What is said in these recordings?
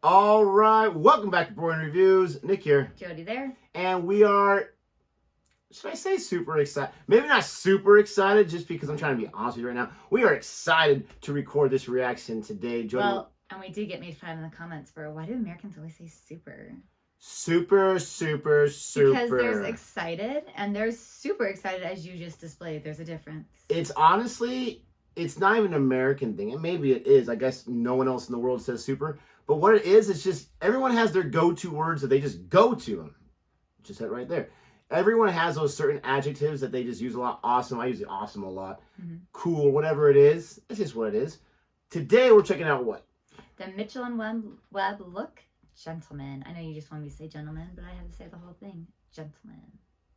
All right, welcome back to Boring Reviews. Nick here. Jodi there. And we are, should I say super excited? Maybe not super excited, just because I'm trying to be honest with you right now. We are excited to record this reaction today. Jodi, well, and we did get made fun of in the comments for, why do Americans always say super? Super. Because there's excited and there's super excited, as you just displayed. There's a difference. It's honestly, it's not even an American thing. And maybe it is. I guess no one else in the world says super. But what it is, it's just everyone has their go-to words that they just go to them. Just that right there. Everyone has those certain adjectives that they just use a lot. Awesome. I use the awesome a lot. Cool, whatever it is. It's just what it is. Today, we're checking out what? The Mitchell and Webb look, gentlemen. I know you just wanted me to say gentlemen, but I have to say the whole thing. Gentlemen.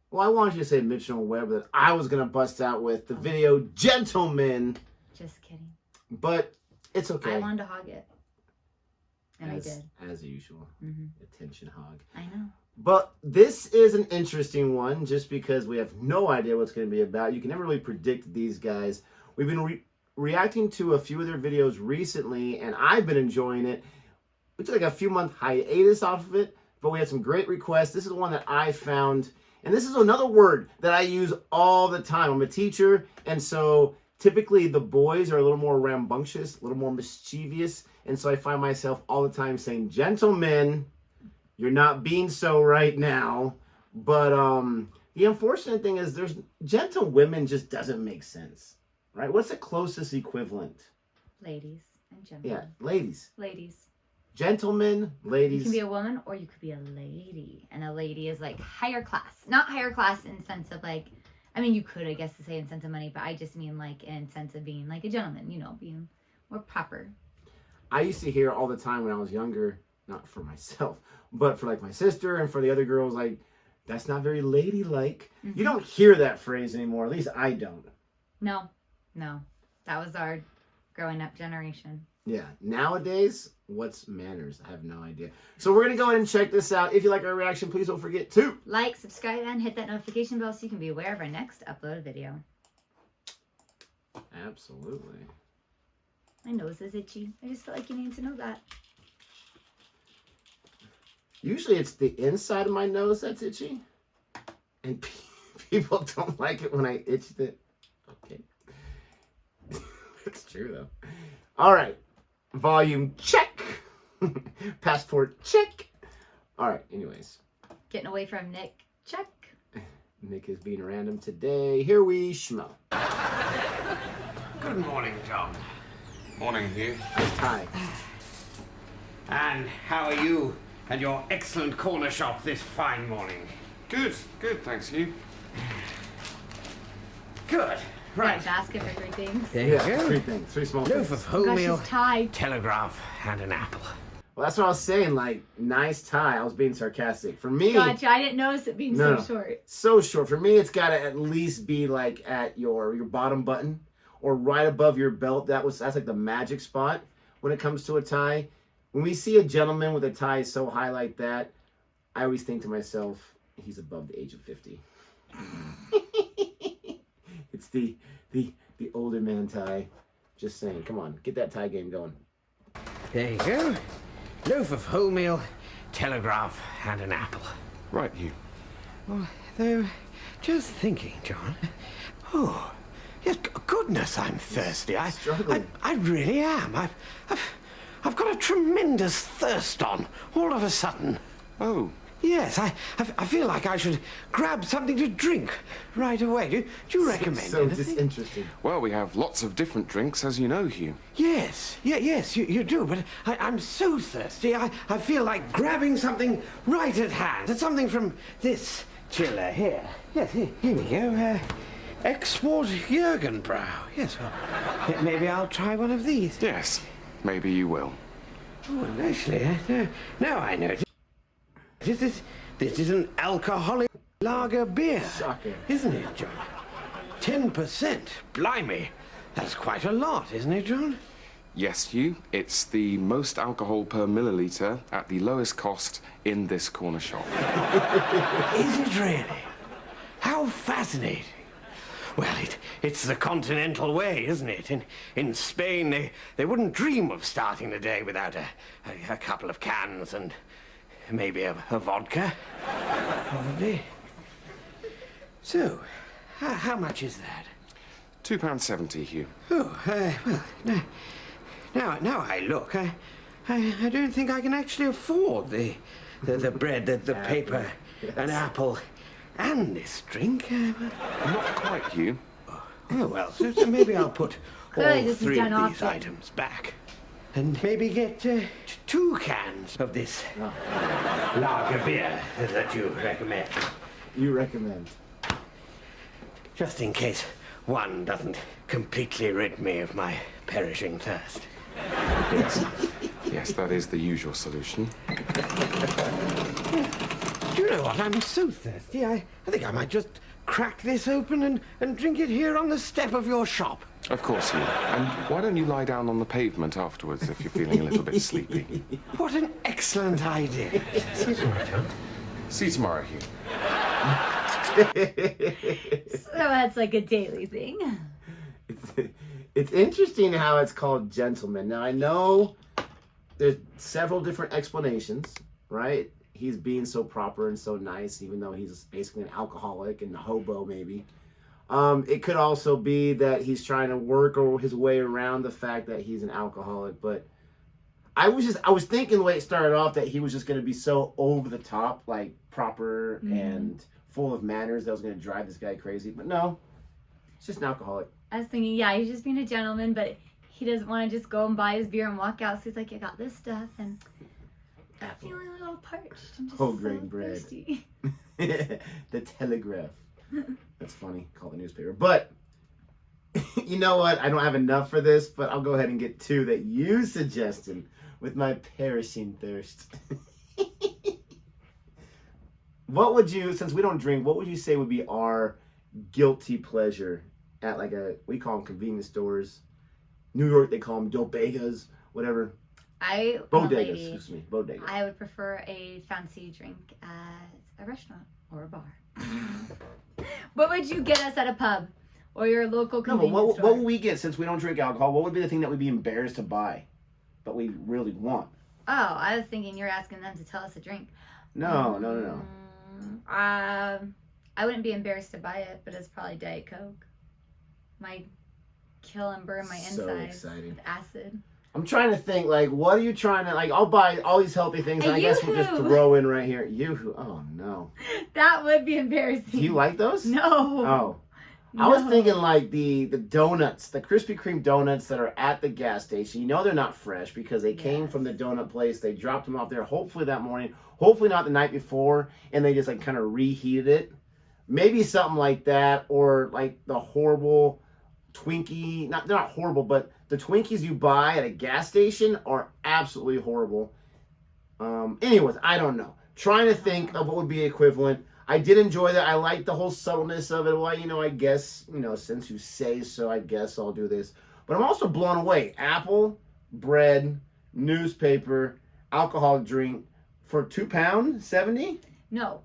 Well, I wanted you to say Mitchell and Webb, but I was going to bust out with the video Gentlemen. Just kidding. But it's okay. I wanted to hog it. And I did. As usual. Attention hog. I know. But this is an interesting one just because we have no idea what it's going to be about. You can never really predict these guys. We've been reacting to a few of their videos recently, and I've been enjoying it. We took like a few month hiatus off of it, but we had some great requests. This is one that I found, and this is another word that I use all the time. I'm a teacher, and so typically the boys are a little more rambunctious, a little more mischievous, and so I find myself all the time saying, gentlemen, you're not being so right now. But the unfortunate thing is gentlewomen just doesn't make sense, right? What's the closest equivalent? Ladies and gentlemen. Yeah, ladies. Ladies. Gentlemen, ladies. You can be a woman or you could be a lady. And a lady is like higher class. Not higher class in sense of like, I mean, you could, I guess, to say in sense of money, but I just mean like in sense of being like a gentleman, you know, being more proper. I used to hear all the time when I was younger, not for myself, but for like my sister and for the other girls, like, that's not very ladylike. You don't hear that phrase anymore. At least I don't. No. That was our growing up generation. Yeah. Nowadays, what's manners? I have no idea. So we're going to go ahead and check this out. If you like our reaction, please don't forget to like, subscribe, and hit that notification bell so you can be aware of our next uploaded video. Absolutely. My nose is itchy. I just feel like you need to know that. Usually it's the inside of my nose that's itchy. And people don't like it when I itch it. Okay. It's true, though. All right. Volume check. Passport check. All right. Anyways. Getting away from Nick. Check. Nick is being random today. Here we schmo. Good morning, John. Morning, Hugh. Hi. And how are you and your excellent corner shop this fine morning? Good, thanks, Hugh. Good. Right. Basket for 3 things. There you go. 3 things. 3 small Loaf things. of wholemeal, tie. telegraph, and an apple. Well, that's what I was saying. Like, nice tie. I was being sarcastic. For me... Gotcha. I didn't notice it being so short. So short. For me, it's got to at least be, like, at your bottom button or right above your belt. That's like the magic spot when it comes to a tie. When we see a gentleman with a tie so high like that, I always think to myself, he's above the age of 50. It's the older man tie. Just saying. Come on. Get that tie game going. There you go. Loaf of wholemeal, telegraph, and an apple. Right, Hugh. Well, though, just thinking, John. Oh, yes, goodness, I'm thirsty. I really am. I've got a tremendous thirst on all of a sudden. Oh. Yes, I feel like I should grab something to drink right away. Do you recommend so anything? Disinterested. Well, we have lots of different drinks, as you know, Hugh. Yes, you do, but I'm so thirsty, I feel like grabbing something right at hand. Something from this chiller here. Yes, here we go. Export Jürgenbrau. Yes, well, maybe I'll try one of these. Yes, maybe you will. Oh, and actually, now I know. This is an alcoholic lager beer, Shocking. Isn't it, John? 10%. Blimey. That's quite a lot, isn't it, John? Yes, Hugh. It's the most alcohol per milliliter at the lowest cost in this corner shop. Is it really? How fascinating. Well, it's the continental way, isn't it? In Spain, they wouldn't dream of starting the day without a couple of cans and maybe a vodka, probably. So, how much is that? £2.70, Hugh. Oh, well, now I look, I don't think I can actually afford the bread, the paper, an apple, and this drink. Not quite, Hugh. Oh, well, so maybe I'll put all Clearly this is 3 done of these often. items back. And maybe get 2 cans of this lager beer that you recommend. You recommend. Just in case one doesn't completely rid me of my perishing thirst. Yes. Yes, that is the usual solution. Do you know what? I'm so thirsty, I think I might just crack this open and drink it here on the step of your shop. Of course, Hugh. And why don't you lie down on the pavement afterwards if you're feeling a little bit sleepy? What an excellent idea. See you tomorrow, John. See you tomorrow, Hugh. So that's like a daily thing. It's interesting how it's called gentleman. Now, I know there's several different explanations, right? He's being so proper and so nice, even though he's basically an alcoholic and a hobo, maybe. It could also be that he's trying to work his way around the fact that he's an alcoholic. But I was thinking the way it started off that he was just going to be so over the top, like proper and full of manners that was going to drive this guy crazy. But no, it's just an alcoholic. I was thinking, yeah, he's just being a gentleman, but he doesn't want to just go and buy his beer and walk out. So he's like, I got this stuff, and I'm feeling a little parched. I'm just Whole so grain bread. thirsty. The Telegraph. That's funny. Call the newspaper. But you know what? I don't have enough for this, but I'll go ahead and get 2 that you suggested with my perishing thirst. What would you, since we don't drink, what would you say would be our guilty pleasure at we call them convenience stores. New York, they call them dobegas, whatever. Bodegas. I would prefer a fancy drink at a restaurant or a bar. What would you get us at a pub or your local convenience store? What would we get since we don't drink alcohol? What would be the thing that we'd be embarrassed to buy, but we really want? Oh, I was thinking you're asking them to tell us a drink. No. I wouldn't be embarrassed to buy it, but it's probably Diet Coke. Might kill and burn my So insides exciting. with acid. I'm trying to think, what are you trying to, I'll buy all these healthy things, and I guess we'll just Yoo-hoo. throw in right here. Yoo-hoo. Oh, no. That would be embarrassing. Do you like those? No. Oh. I was thinking the donuts, the Krispy Kreme donuts that are at the gas station. You know they're not fresh because they came from the donut place. They dropped them off there hopefully that morning, hopefully not the night before, and they just kind of reheated it. Maybe something like that, or the horrible Twinkie. They're not horrible, but the Twinkies you buy at a gas station are absolutely horrible. Anyways, I don't know. Trying to think of what would be equivalent. I did enjoy that. I like the whole subtleness of it. Well, I guess, since you say so, I guess I'll do this. But I'm also blown away. Apple, bread, newspaper, alcoholic drink for £2.70? No.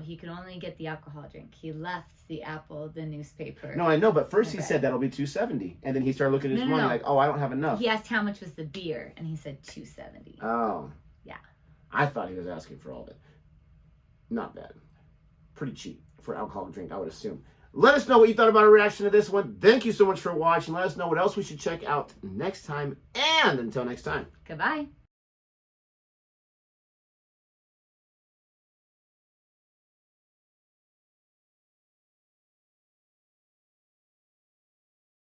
He could only get the alcohol drink. He left the apple, the newspaper. No, I know, but first he said that'll be $2.70. And then he started looking at his money like, oh, I don't have enough. He asked how much was the beer, and he said $2.70. Oh. Yeah. I thought he was asking for all of it. Not bad. Pretty cheap for an alcoholic drink, I would assume. Let us know what you thought about our reaction to this one. Thank you so much for watching. Let us know what else we should check out next time. And until next time. Goodbye.